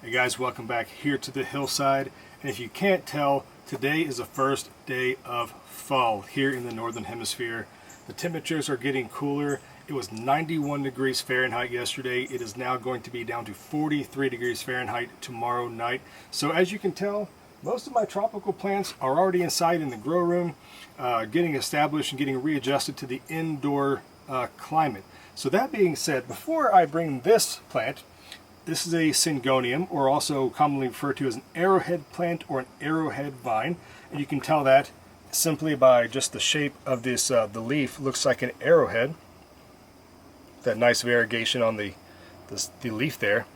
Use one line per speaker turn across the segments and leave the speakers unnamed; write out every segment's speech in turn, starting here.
Hey guys, welcome back here to the hillside. And if you can't tell, today is the first day of fall here in the northern hemisphere. The temperatures are getting cooler. It was 91 degrees Fahrenheit yesterday. It is now going to be down to 43 degrees Fahrenheit tomorrow night. So as you can tell, most of my tropical plants are already inside in the grow room, getting established and getting readjusted to the indoor climate. So that being said, before I bring this plant, this is a Syngonium, or also commonly referred to as an arrowhead plant or an arrowhead vine. And you can tell that simply by just the shape of this, the leaf looks like an arrowhead. That nice variegation on the leaf there.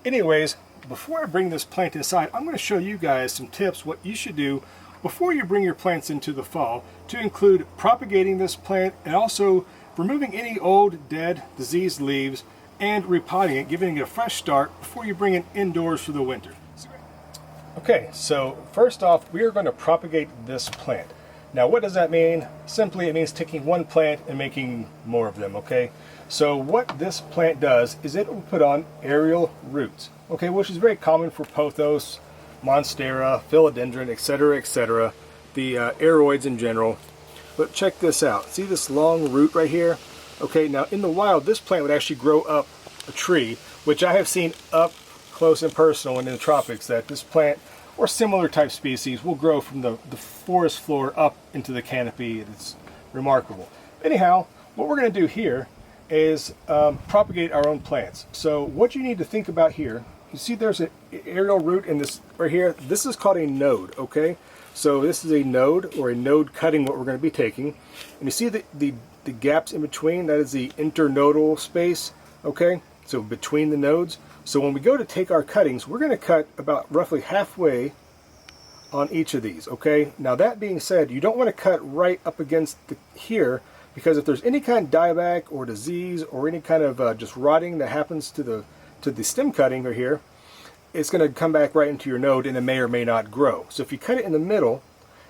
Anyways, before I bring this plant inside, I'm going to show you guys some tips what you should do before you bring your plants into the fall to include propagating this plant and also removing any old, dead, diseased leaves and repotting it, giving it a fresh start before you bring it indoors for the winter. Okay, so first off, we are going to propagate this plant. Now what does that mean? Simply it means taking one plant and making more of them, okay? So what this plant does is it will put on aerial roots, okay, which is very common for pothos, monstera, philodendron, etc., the aroids in general. But check this out. See this long root right here? Okay, now in the wild, this plant would actually grow up a tree, which I have seen up close and personal and in the tropics, that this plant or similar type species will grow from the forest floor up into the canopy. It's remarkable. Anyhow, what we're going to do here is propagate our own plants. So what you need to think about here, you see there's an aerial root in this right here. This is called a node, okay? So this is a node or a node cutting, what we're going to be taking. And you see the gaps in between, that is the internodal space, okay? So between the nodes. So when we go to take our cuttings, we're going to cut about roughly halfway on each of these, okay? Now that being said, you don't want to cut right up against here, because if there's any kind of dieback or disease or any kind of just rotting that happens to the stem cutting right here, it's going to come back right into your node and it may or may not grow. So if you cut it in the middle,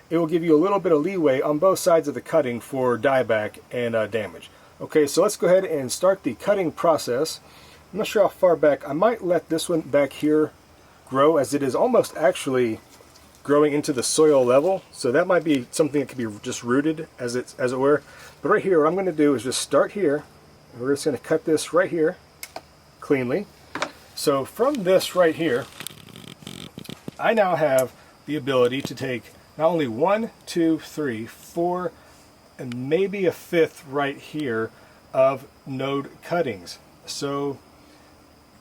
it will give you a little bit of leeway on both sides of the cutting for dieback and damage. Okay, so let's go ahead and start the cutting process. I'm not sure how far back. I might let this one back here grow, as it is almost actually growing into the soil level. So that might be something that could be just rooted as it were. But right here, what I'm going to do is just start here. And we're just going to cut this right here cleanly. So from this right here, I now have the ability to take not only 1, 2, 3, 4, and maybe a fifth right here of node cuttings. So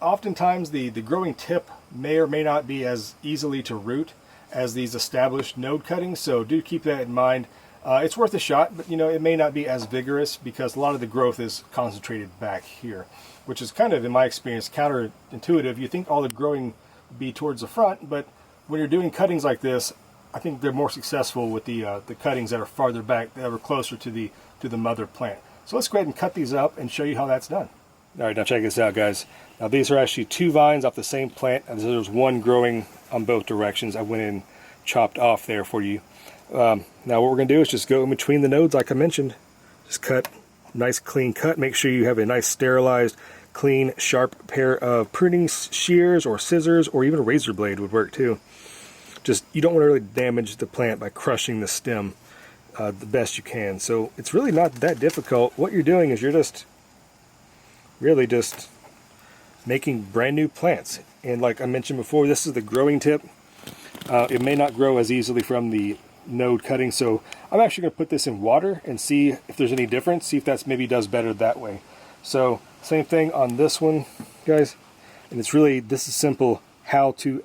oftentimes the growing tip may or may not be as easily to root as these established node cuttings, so do keep that in mind. It's worth a shot, but you know, it may not be as vigorous because a lot of the growth is concentrated back here, which is kind of, in my experience, counterintuitive. You think all the growing would be towards the front, but when you're doing cuttings like this, I think they're more successful with the cuttings that are farther back, that are closer to the mother plant. So let's go ahead and cut these up and show you how that's done. All right, now check this out, guys. Now these are actually two vines off the same plant, and there's one growing on both directions. I went and chopped off there for you. Now what we're going to do is just go in between the nodes, like I mentioned. Just cut, nice clean cut. Make sure you have a nice sterilized, clean, sharp pair of pruning shears or scissors, or even a razor blade would work too. Just, you don't want to really damage the plant by crushing the stem the best you can. So it's really not that difficult. What you're doing is you're just really just making brand new plants. And like I mentioned before, this is the growing tip. It may not grow as easily from the node cutting, so I'm actually going to put this in water and see if there's any difference, see if that's maybe does better that way. So same thing on this one, guys. And it's really, this is simple how to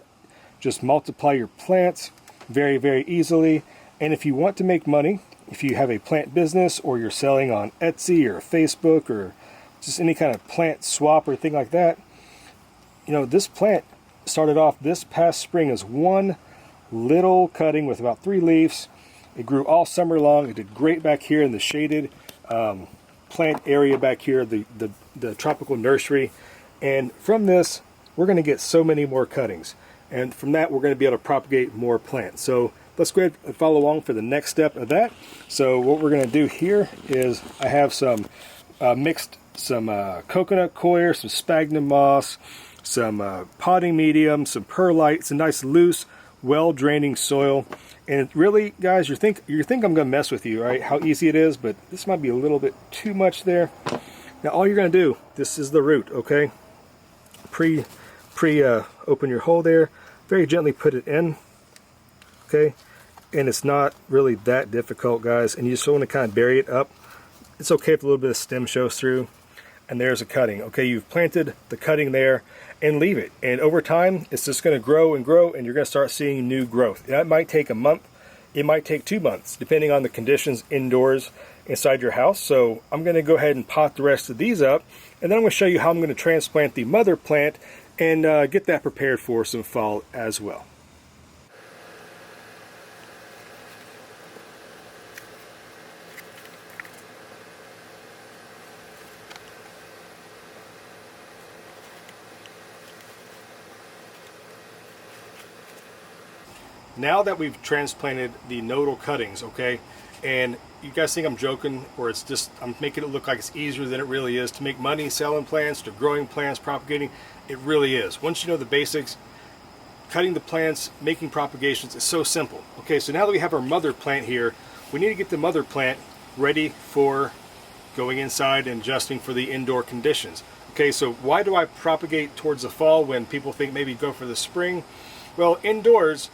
just multiply your plants very, very easily. And if you want to make money, if you have a plant business or you're selling on Etsy or Facebook or just any kind of plant swap or thing like that, you know, this plant started off this past spring as one little cutting with about 3 leaves. It grew all summer long. It did great back here in the shaded plant area back here, the tropical nursery. And from this, we're going to get so many more cuttings. And from that, we're going to be able to propagate more plants. So let's go ahead and follow along for the next step of that. So what we're going to do here is I have some mixed some coconut coir, some sphagnum moss, some potting medium, some perlite, some nice loose, well-draining soil. And really, guys, you think I'm gonna mess with you, right? How easy it is, but this might be a little bit too much there. Now all you're gonna do, this is the root, okay? Open your hole there, very gently put it in, okay? And it's not really that difficult, guys, and you just want to kind of bury it up. It's okay if a little bit of stem shows through. And there's a cutting. Okay, you've planted the cutting there, and leave it. And over time, it's just going to grow and grow, and you're going to start seeing new growth. That might take a month. It might take 2 months, depending on the conditions indoors inside your house. So I'm going to go ahead and pot the rest of these up, and then I'm going to show you how I'm going to transplant the mother plant and get that prepared for some fall as well. Now that we've transplanted the nodal cuttings, okay, and you guys think I'm joking, or it's just I'm making it look like it's easier than it really is to make money selling plants, to growing plants, propagating. It really is. Once you know the basics, cutting the plants, making propagations is so simple. Okay, so now that we have our mother plant here, we need to get the mother plant ready for going inside and adjusting for the indoor conditions. Okay, so why do I propagate towards the fall when people think maybe go for the spring? Well, indoors,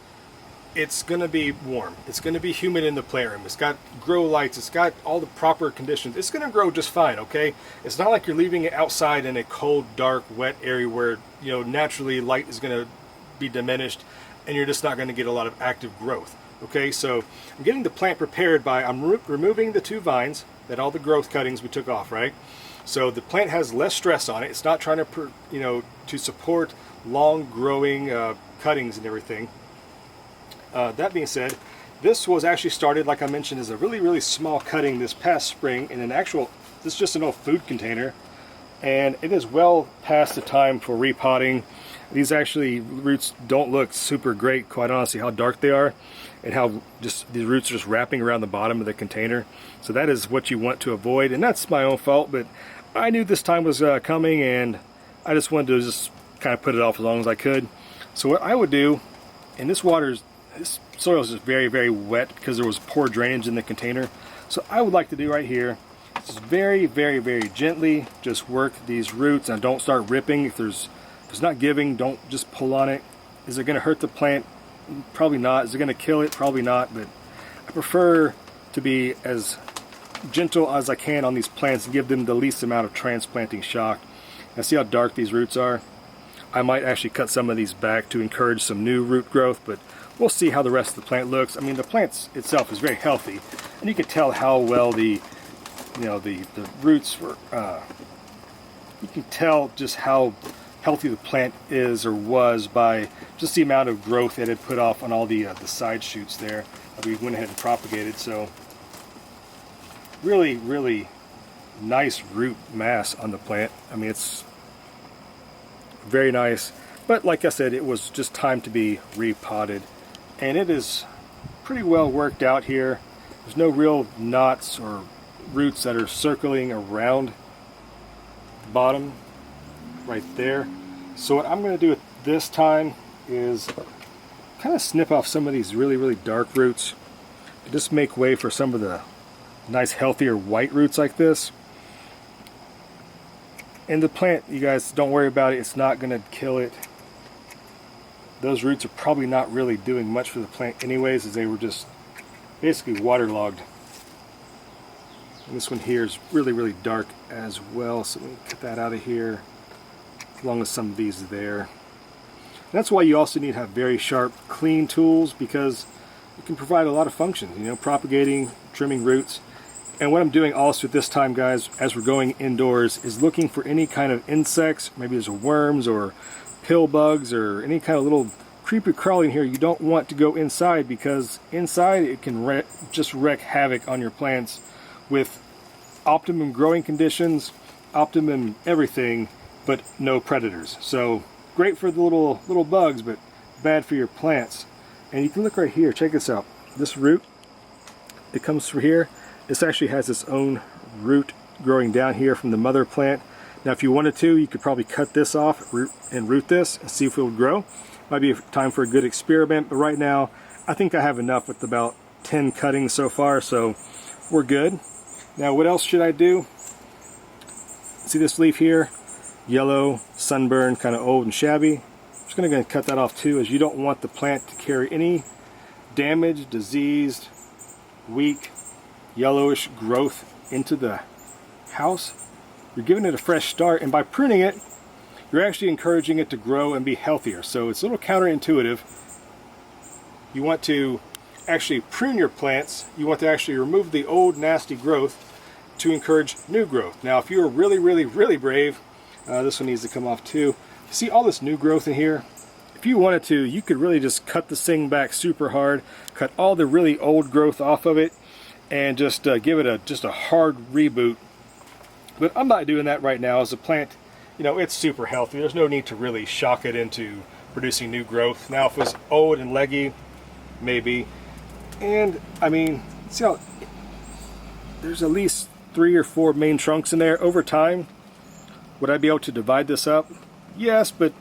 it's going to be warm. It's going to be humid in the plant room. It's got grow lights. It's got all the proper conditions. It's going to grow just fine, okay? It's not like you're leaving it outside in a cold, dark, wet area where, you know, naturally light is going to be diminished and you're just not going to get a lot of active growth, okay? So I'm getting the plant prepared by, I'm removing the 2 vines that all the growth cuttings we took off, right? So the plant has less stress on it. It's not trying to, to support long growing cuttings and everything. That being said, this was actually started, like I mentioned, as a really, really small cutting this past spring in an actual, this is just an old food container, and it is well past the time for repotting. These actually roots don't look super great, quite honestly, how dark they are and how just these roots are just wrapping around the bottom of the container. So that is what you want to avoid, and that's my own fault, but I knew this time was coming, and I just wanted to just kind of put it off as long as I could. So what I would do, and this soil is just very, very wet because there was poor drainage in the container. So I would like to do right here, just very, very, very gently just work these roots, and don't start ripping. If it's not giving, don't just pull on it. Is it going to hurt the plant? Probably not. Is it going to kill it? Probably not. But I prefer to be as gentle as I can on these plants and give them the least amount of transplanting shock. Now see how dark these roots are? I might actually cut some of these back to encourage some new root growth, but we'll see how the rest of the plant looks. I mean, the plant itself is very healthy, and you can tell how well the roots were. You can tell just how healthy the plant is or was by just the amount of growth it had put off on all the side shoots there that we went ahead and propagated. So really, really nice root mass on the plant. I mean, it's very nice, but like I said, it was just time to be repotted, and it is pretty well worked out here. There's no real knots or roots that are circling around the bottom right there. So what I'm going to do at this time is kind of snip off some of these really, really dark roots to just make way for some of the nice healthier white roots like this. And the plant, you guys, don't worry about it. It's not going to kill it. Those roots are probably not really doing much for the plant anyways, as they were just basically waterlogged. And this one here is really, really dark as well, so let me get that out of here, along with some of these there. And that's why you also need to have very sharp, clean tools, because it can provide a lot of functions, you know, propagating, trimming roots. And what I'm doing also at this time, guys, as we're going indoors, is looking for any kind of insects. Maybe there's worms or pill bugs or any kind of little creepy crawling here. You don't want to go inside, because inside it can just wreak havoc on your plants with optimum growing conditions, optimum everything, but no predators. So great for the little bugs, but bad for your plants. And you can look right here. Check this out. This root, it comes through here. This actually has its own root growing down here from the mother plant. Now if you wanted to, you could probably cut this off and root this and see if it would grow. Might be time for a good experiment, but right now I think I have enough with about 10 cuttings so far, so we're good. Now what else should I do? See this leaf here? Yellow, sunburned, kind of old and shabby. I'm just going to cut that off too, as you don't want the plant to carry any damaged, diseased, weak, yellowish growth into the house. You're giving it a fresh start, and by pruning it, you're actually encouraging it to grow and be healthier. So it's a little counterintuitive. You want to actually prune your plants. You want to actually remove the old nasty growth to encourage new growth. Now if you're really, really, really brave, this one needs to come off too. See all this new growth in here? If you wanted to, you could really just cut this thing back super hard, cut all the really old growth off of it, and just give it just a hard reboot. But I'm not doing that right now. As a plant, you know, it's super healthy. There's no need to really shock it into producing new growth. Now if it was old and leggy, maybe. And I mean, see how there's at least 3 or 4 main trunks in there. Over time, would I be able to divide this up? Yes, but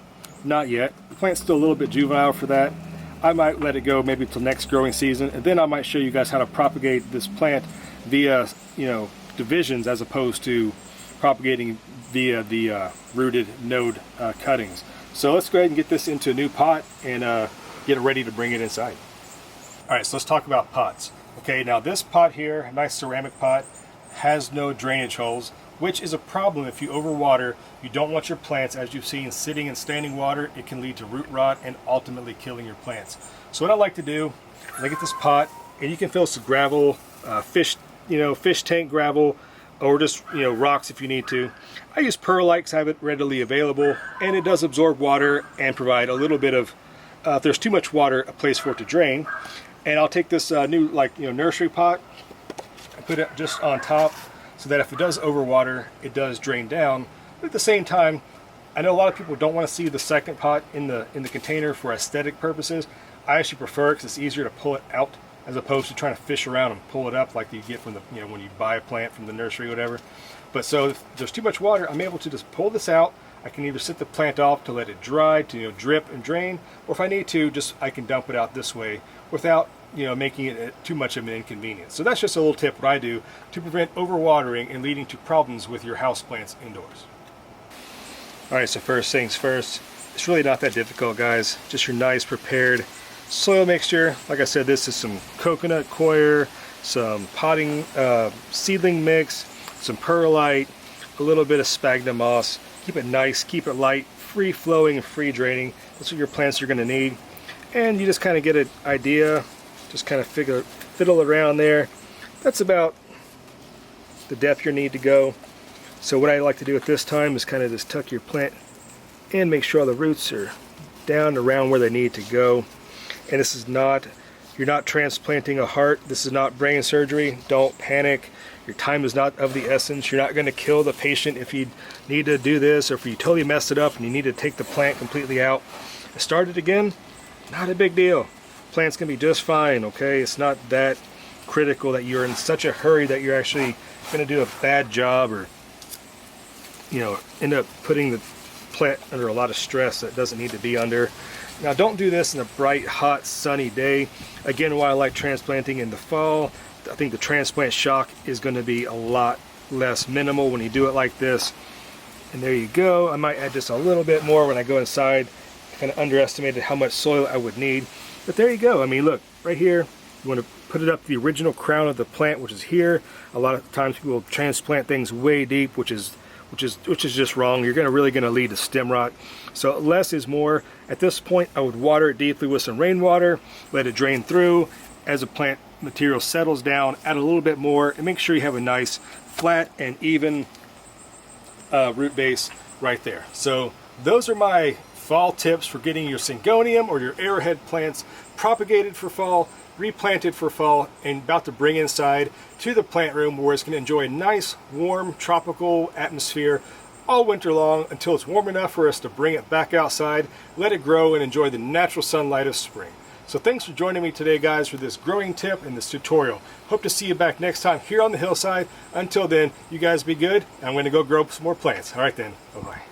not yet. The plant's still a little bit juvenile for that. I might let it go maybe till next growing season, and then I might show you guys how to propagate this plant via, you know, divisions as opposed to propagating via the rooted node cuttings. So let's go ahead and get this into a new pot and get it ready to bring it inside. All right, so let's talk about pots. Okay, now this pot here, a nice ceramic pot, has no drainage holes, which is a problem if you overwater. You don't want your plants, as you've seen, sitting in standing water. It can lead to root rot and ultimately killing your plants. So what I like to do is I get this pot, and you can fill some gravel, fish tank gravel, or just, you know, rocks if you need to. I use perlite because I have it readily available, and it does absorb water and provide a little bit of, if there's too much water, a place for it to drain. And I'll take this new, nursery pot and put it just on top, so that if it does overwater, it does drain down. But at the same time, I know a lot of people don't want to see the second pot in the container for aesthetic purposes. I actually prefer it because it's easier to pull it out as opposed to trying to fish around and pull it up like you get from the, you know, when you buy a plant from the nursery or whatever. But so if there's too much water, I'm able to just pull this out. I can either sit the plant off to let it dry, to, you know, drip and drain, or if I need to, just I can dump it out this way without, you know, making it too much of an inconvenience. So that's just a little tip what I do to prevent overwatering and leading to problems with your houseplants indoors. All right, so first things first, it's really not that difficult, guys. Just your nice prepared soil mixture. Like I said, this is some coconut coir, some potting seedling mix, some perlite, a little bit of sphagnum moss. Keep it nice, keep it light, free flowing and free draining. That's what your plants are going to need. And you just kind of get an idea, just kind of fiddle around there. That's about the depth you need to go. So what I like to do at this time is kind of just tuck your plant and make sure all the roots are down around where they need to go. And this is not, you're not transplanting a heart. This is not brain surgery. Don't panic. Your time is not of the essence. You're not going to kill the patient if you need to do this, or if you totally messed it up and you need to take the plant completely out and start it again. Not a big deal. Plant's going to be just fine, okay? It's not that critical that you're in such a hurry that you're actually going to do a bad job, or, you know, end up putting the plant under a lot of stress that doesn't need to be under. Now don't do this in a bright, hot, sunny day. Again, why I like transplanting in the fall, I think the transplant shock is going to be a lot less minimal when you do it like this. And there you go. I might add just a little bit more when I go inside. Kind of underestimated how much soil I would need. But there you go. I mean, look, right here, you want to put it up the original crown of the plant, which is here. A lot of times people transplant things way deep, which is just wrong. You're really going to lead to stem rot. So less is more. At this point, I would water it deeply with some rainwater, let it drain through. As the plant material settles down, add a little bit more, and make sure you have a nice flat and even root base right there. So those are my fall tips for getting your Syngonium or your Arrowhead plants propagated for fall, replanted for fall, and about to bring inside to the plant room where it's going to enjoy a nice, warm, tropical atmosphere all winter long until it's warm enough for us to bring it back outside, let it grow, and enjoy the natural sunlight of spring. So thanks for joining me today, guys, for this growing tip and this tutorial. Hope to see you back next time here on the hillside. Until then, you guys be good. I'm going to go grow some more plants. All right then, bye-bye.